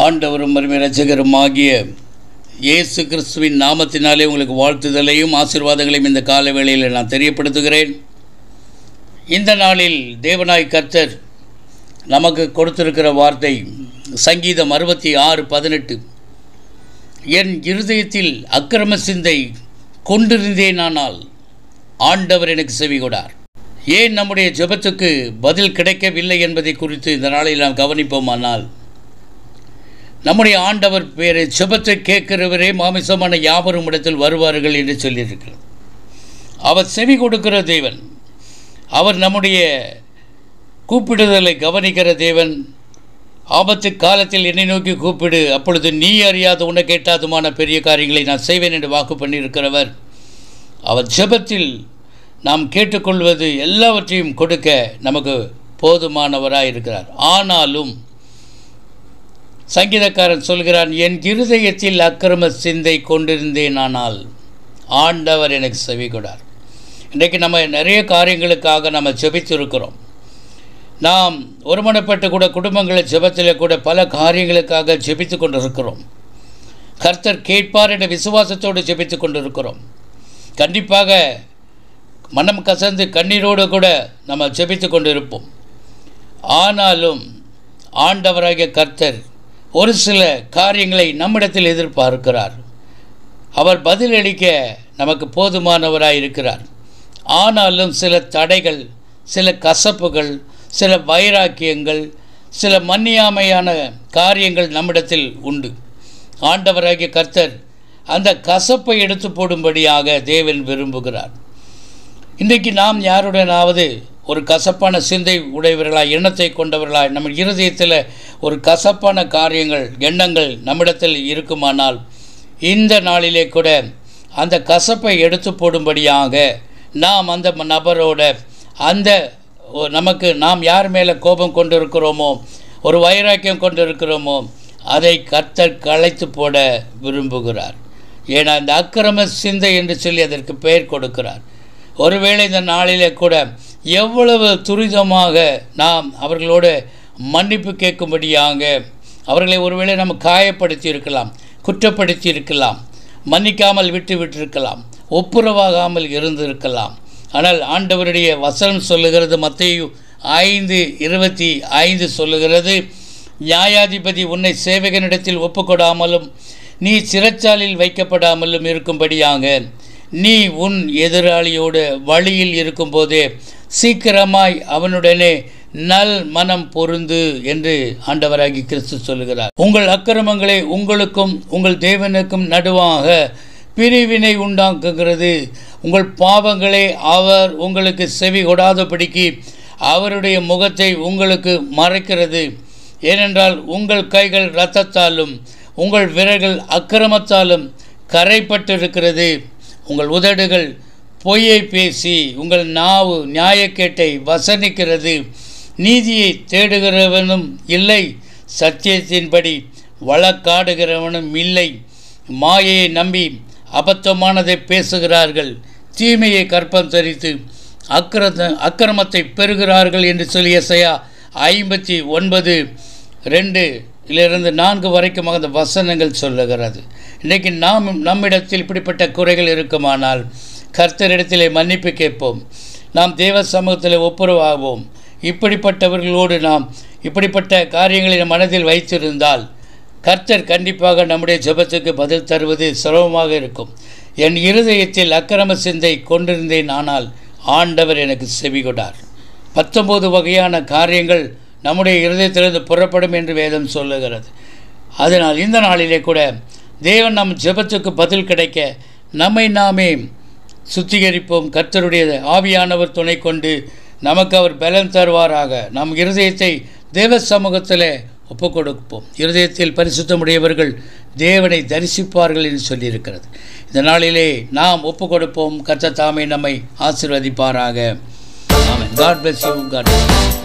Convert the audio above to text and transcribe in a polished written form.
ஆண்டவரும் அருமை இரட்சகருமாகிய இயேசு கிறிஸ்துவின் நாமத்தினாலே உங்களுக்கு வாழ்த்துதலையும் ஆசீர்வாதங்களையும் இந்த கால வேளையில் நான் தெரியப்படுத்துகிறேன். இந்த நாளில் தேவனாய் கர்த்தர் நமக்கு கொடுத்திருக்கிற வார்த்தை சங்கீதம் 66:18. என் இருதயத்தில் அக்கிரம சிந்தை கொண்டிருந்தேனானால் ஆண்டவர் எனக்கு செவி கொடார். ஏன் நம்முடைய ஜெபத்துக்கு பதில் கிடைக்கவில்லை என்பதை குறித்து இந்த நாளில் நாம் கவனிப்போமானால், நம்முடைய ஆண்டவர் பேரை ஜெபத்தை கேட்கிறவரே மாமிசமான யாவரும் இடத்தில் வருவார்கள் என்று சொல்லியிருக்கிறார். அவர் செவி கொடுக்கிற தேவன், அவர் நம்முடைய கூப்பிடுதலை கவனிக்கிற தேவன். ஆபத்து காலத்தில் என்னை நோக்கி கூப்பிடு, அப்பொழுது நீ அறியாத உனக்கு எட்டாதுமான பெரிய காரியங்களை நான் செய்வேன் என்று வாக்கு பண்ணியிருக்கிறவர். அவர் ஜெபத்தில் நாம் கேட்டுக்கொள்வது எல்லாவற்றையும் கொடுக்க நமக்கு போதுமானவராக இருக்கிறார். ஆனாலும் சங்கீதக்காரன் சொல்கிறான், என் இருதயத்தில் அக்கிரம சிந்தை கொண்டிருந்தேனானால் ஆண்டவர் எனக்கு செவி கொடார். இன்றைக்கு நம்ம நிறைய காரியங்களுக்காக நம்ம ஜெபித்திருக்கிறோம். நாம் ஒருமனப்பட்டு கூட குடும்பங்களை ஜெபத்தில் கூட பல காரியங்களுக்காக ஜெபித்து கொண்டிருக்கிறோம். கர்த்தர் கேட்பார் என்ற விசுவாசத்தோடு ஜெபித்து கொண்டிருக்கிறோம். கண்டிப்பாக மனம் கசந்து கண்ணீரோடு கூட நம்ம ஜெபித்து கொண்டிருப்போம். ஆனாலும் ஆண்டவராகிய கர்த்தர் ஒரு சில காரியங்களை நம்மிடத்தில் எதிர்பார்க்கிறார். அவர் பதிலளிக்க நமக்கு போதுமானவராக இருக்கிறார். ஆனாலும் சில தடைகள், சில கசப்புகள், சில வைராக்கியங்கள், சில மன்னியாமையான காரியங்கள் நம்மிடத்தில் உண்டு. ஆண்டவராகிய கர்த்தர் அந்த கசப்பை எடுத்து போடும்படியாக தேவன் விரும்புகிறார். இன்றைக்கு நாம் யாருடனாவது ஒரு கசப்பான சிந்தை உடையவர்களாய், எண்ணத்தை கொண்டவர்களாய், நம்ம இருதயத்தில் ஒரு கசப்பான காரியங்கள், எண்ணங்கள் நம்மிடத்தில் இருக்குமானால் இந்த நாளிலே கூட அந்த கசப்பை எடுத்து போடும்படியாக நாம் அந்த நபரோட அந்த நாம் யார் மேலே கோபம் கொண்டு இருக்கிறோமோ, ஒரு வைராக்கியம் கொண்டு இருக்கிறோமோ, அதை கர்த்தர் களைத்து போட விரும்புகிறார். ஏன்னா இந்த அக்கிரம சிந்தை என்று சொல்லி அதற்கு பெயர் கொடுக்கிறார். ஒருவேளை இந்த நாளிலே கூட எவ்வளவு துரிதமாக நாம் அவர்களோடு மன்னிப்பு கேட்கும்படியாக, அவர்களை ஒருவேளை நம்ம காயப்படுத்தி இருக்கலாம், குற்றப்படுத்தி இருக்கலாம், மன்னிக்காமல் விட்டிருக்கலாம், ஒப்புரவாகாமல் இருந்திருக்கலாம். ஆனால் ஆண்டவருடைய வசனம் சொல்லுகிறது, மத்தேயு 5:25 சொல்லுகிறது, நியாயாதிபதி உன்னை சேவகனிடத்தில் ஒப்புக்கொடாமலும் நீ சிறைச்சாலையில் வைக்கப்படாமலும் இருக்கும்படியாக நீ உன் எதிராளியோடு வழியில் இருக்கும்போதே சீக்கிரமாய் அவனுடனே நல் மனம் பொருந்து என்று ஆண்டவராகி கிறிஸ்து சொல்லுகிறார். உங்கள் அக்கிரமங்களை உங்களுக்கும் உங்கள் தேவனுக்கும் நடுவாக பிரிவினை உண்டாக்குகிறது. உங்கள் பாவங்களை அவர் உங்களுக்கு செவி கொடாதபடிக்கு அவருடைய முகத்தை உங்களுக்கு மறைக்கிறது. ஏனென்றால் உங்கள் கைகள் இரத்தத்தாலும் உங்கள் விரல்கள் அக்கிரமத்தாலும் கரைப்பட்டிருக்கிறது. உங்கள் உதடுகள் பொய்யை பேசி உங்கள் நாவு நியாயக்கேட்டை வசனிக்கிறது. நீதியை தேடுகிறவனும் இல்லை, சத்தியத்தின்படி வழக்காடுகிறவனும் இல்லை. மாயையை நம்பி அபத்தமானதை பேசுகிறார்கள், தீமையை கற்பம் தரித்து அக்கிரமத்தை பெறுகிறார்கள் என்று சொல்லி எசையா 59:2-4 வரைக்கும் அந்த வசனங்கள் சொல்லுகிறது. இன்றைக்கு நம்மிடத்தில் இப்படிப்பட்ட குறைகள் இருக்குமானால் கர்த்தரிடத்திலே மன்னிப்பு கேட்போம். நாம் தேவ சமூகத்தில் ஒப்புரவாகுவோம். இப்படிப்பட்டவர்களோடு நாம் இப்படிப்பட்ட காரியங்களை நம் மனதில் வைத்திருந்தால் கர்த்தர் கண்டிப்பாக நம்முடைய ஜெபத்துக்கு பதில் தருவது சுலபமாக இருக்கும். என் இருதயத்தில் அக்கிரம சிந்தை கொண்டிருந்தேன், ஆனால் ஆண்டவர் எனக்கு செவி கொடார். 19 வகையான காரியங்கள் நம்முடைய இருதயத்திலிருந்து புறப்படும் என்று வேதம் சொல்லுகிறது. அதனால் இந்த நாளிலே கூட தேவன் நம் ஜெபத்துக்கு பதில் கிடைக்க நம்மை நாமே சுத்திகரிப்போம். கர்த்தருடைய ஆவியானவர் துணை கொண்டு நமக்கு அவர் பலன் தருவாராக. நம் இருதயத்தை தேவ சமூகத்தில் ஒப்பு கொடுப்போம். இருதயத்தில் பரிசுத்தமுடையவர்கள் தேவனை தரிசிப்பார்கள் என்று சொல்லியிருக்கிறது. இந்த நாளிலே நாம் ஒப்பு கொடுப்போம். கர்த்தர் தாமே நம்மை ஆசீர்வதிப்பாராக. ஆமென். God bless you. God bless you.